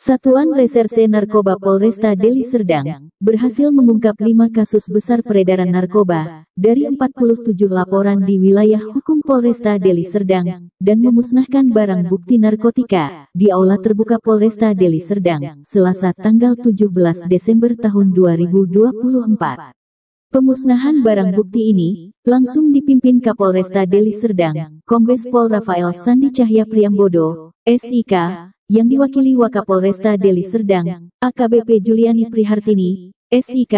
Satuan Reserse Narkoba Polresta Deli Serdang berhasil mengungkap 5 kasus besar peredaran narkoba dari 47 laporan di wilayah hukum Polresta Deli Serdang dan memusnahkan barang bukti narkotika di Aula Terbuka Polresta Deli Serdang, Selasa tanggal 17 Desember tahun 2024. Pemusnahan barang bukti ini langsung dipimpin Kapolresta Deli Serdang, Kombes Pol Rafael Sandi Cahya Priambodo, SIK, yang diwakili Wakapolresta Deli Serdang, AKBP Juliani Prihartini, SIK,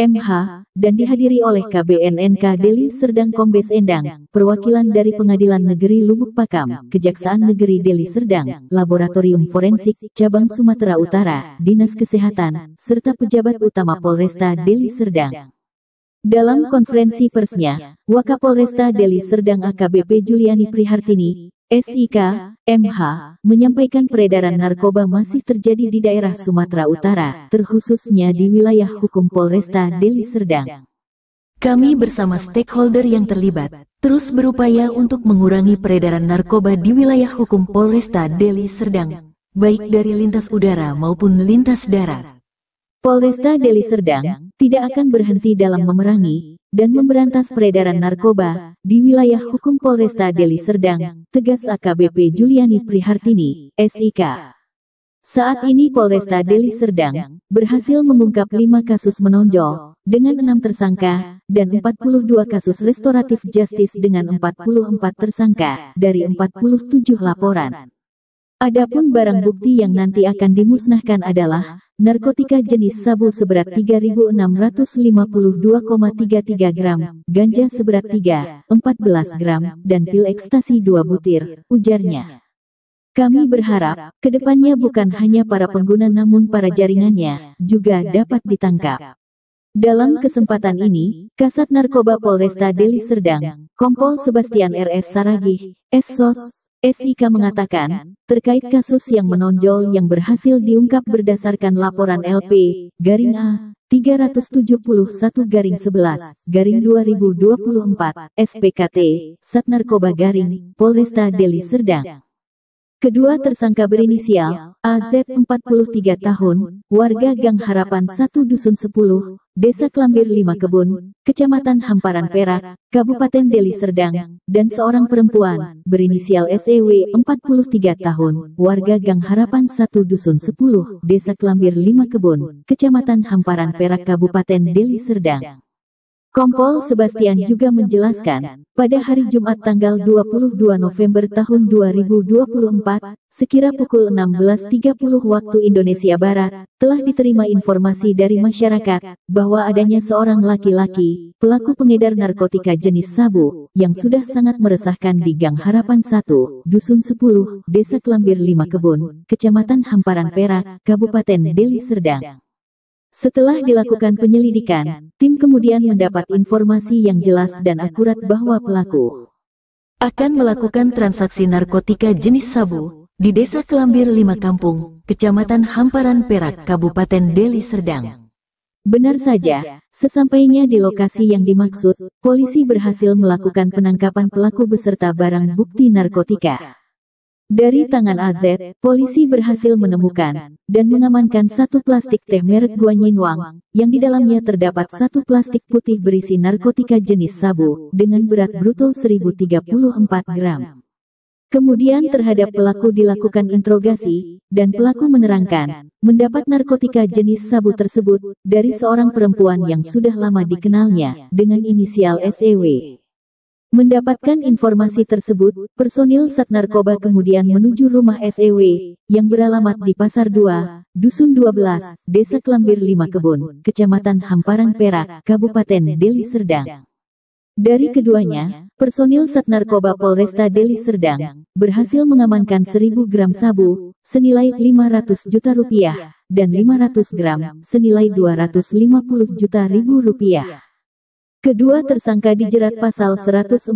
MH, dan dihadiri oleh KBNNK Deli Serdang Kombes Endang, perwakilan dari Pengadilan Negeri Lubuk Pakam, Kejaksaan Negeri Deli Serdang, Laboratorium Forensik, Cabang Sumatera Utara, Dinas Kesehatan, serta pejabat utama Polresta Deli Serdang. Dalam konferensi persnya, Wakapolresta Deli Serdang AKBP Juliani Prihartini, SIK, MH, menyampaikan peredaran narkoba masih terjadi di daerah Sumatera Utara, terkhususnya di wilayah hukum Polresta Deli Serdang. Kami bersama stakeholder yang terlibat, terus berupaya untuk mengurangi peredaran narkoba di wilayah hukum Polresta Deli Serdang, baik dari lintas udara maupun lintas darat. Polresta Deli Serdang tidak akan berhenti dalam memerangi dan memberantas peredaran narkoba di wilayah hukum Polresta Deli Serdang, tegas AKBP Juliani Prihartini, SIK. Saat ini Polresta Deli Serdang berhasil mengungkap 5 kasus menonjol dengan 6 tersangka dan 42 kasus restoratif justice dengan 44 tersangka dari 47 laporan. Adapun barang bukti yang nanti akan dimusnahkan adalah narkotika jenis sabu seberat 3.652,33 gram, ganja seberat 3,14 gram, dan pil ekstasi 2 butir, ujarnya. Kami berharap, kedepannya bukan hanya para pengguna namun para jaringannya, juga dapat ditangkap. Dalam kesempatan ini, Kasat Narkoba Polresta Deli Serdang, Kompol Sebastian RS Saragih, SSOS, SIK mengatakan, terkait kasus yang menonjol yang berhasil diungkap berdasarkan laporan LP, garing A, 371-11, garing 2024, SPKT, Sat Narkoba Garing, Polresta Deli Serdang. Kedua tersangka berinisial, AZ 43 tahun, warga Gang Harapan 1 Dusun 10, Desa Klambir 5 Kebun, Kecamatan Hamparan Perak, Kabupaten Deli Serdang, dan seorang perempuan, berinisial SEW 43 tahun, warga Gang Harapan 1 Dusun 10, Desa Klambir 5 Kebun, Kecamatan Hamparan Perak Kabupaten Deli Serdang. Kompol Sebastian juga menjelaskan, pada hari Jumat tanggal 22 November tahun 2024, sekira pukul 16.30 waktu Indonesia Barat, telah diterima informasi dari masyarakat, bahwa adanya seorang laki-laki, pelaku pengedar narkotika jenis sabu, yang sudah sangat meresahkan di Gang Harapan 1, Dusun 10, Desa Klambir 5 Kebun, Kecamatan Hamparan Perak, Kabupaten Deli Serdang. Setelah dilakukan penyelidikan, tim kemudian mendapat informasi yang jelas dan akurat bahwa pelaku akan melakukan transaksi narkotika jenis sabu di Desa Klambir 5 Kampung, Kecamatan Hamparan Perak, Kabupaten Deli Serdang. Benar saja, sesampainya di lokasi yang dimaksud, polisi berhasil melakukan penangkapan pelaku beserta barang bukti narkotika. Dari tangan AZ, polisi berhasil menemukan dan mengamankan 1 plastik teh merek Guanyinwang, yang di dalamnya terdapat 1 plastik putih berisi narkotika jenis sabu, dengan berat bruto 1034 gram. Kemudian terhadap pelaku dilakukan interogasi, dan pelaku menerangkan, mendapat narkotika jenis sabu tersebut, dari seorang perempuan yang sudah lama dikenalnya, dengan inisial SEW. Mendapatkan informasi tersebut, personil Sat Narkoba kemudian menuju rumah SEW, yang beralamat di Pasar 2, Dusun 12, Desa Klambir 5 Kebun, Kecamatan Hamparan Perak, Kabupaten Deli Serdang. Dari keduanya, personil Sat Narkoba Polresta Deli Serdang berhasil mengamankan 1.000 gram sabu, senilai 500 juta rupiah, dan 500 gram, senilai 250 juta rupiah. Kedua tersangka dijerat pasal 114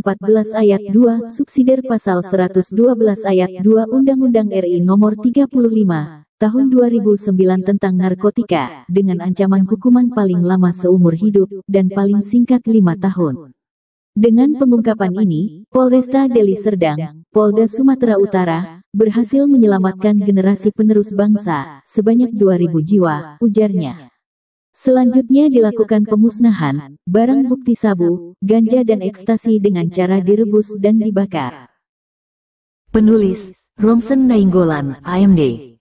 ayat 2, subsidiar pasal 112 ayat 2 Undang-Undang RI Nomor 35, Tahun 2009 tentang narkotika, dengan ancaman hukuman paling lama seumur hidup, dan paling singkat 5 tahun. Dengan pengungkapan ini, Polresta Deli Serdang, Polda Sumatera Utara, berhasil menyelamatkan generasi penerus bangsa, sebanyak 2.000 jiwa, ujarnya. Selanjutnya dilakukan pemusnahan, barang bukti sabu, ganja dan ekstasi dengan cara direbus dan dibakar. Penulis, Romsen Nainggolan, AMD.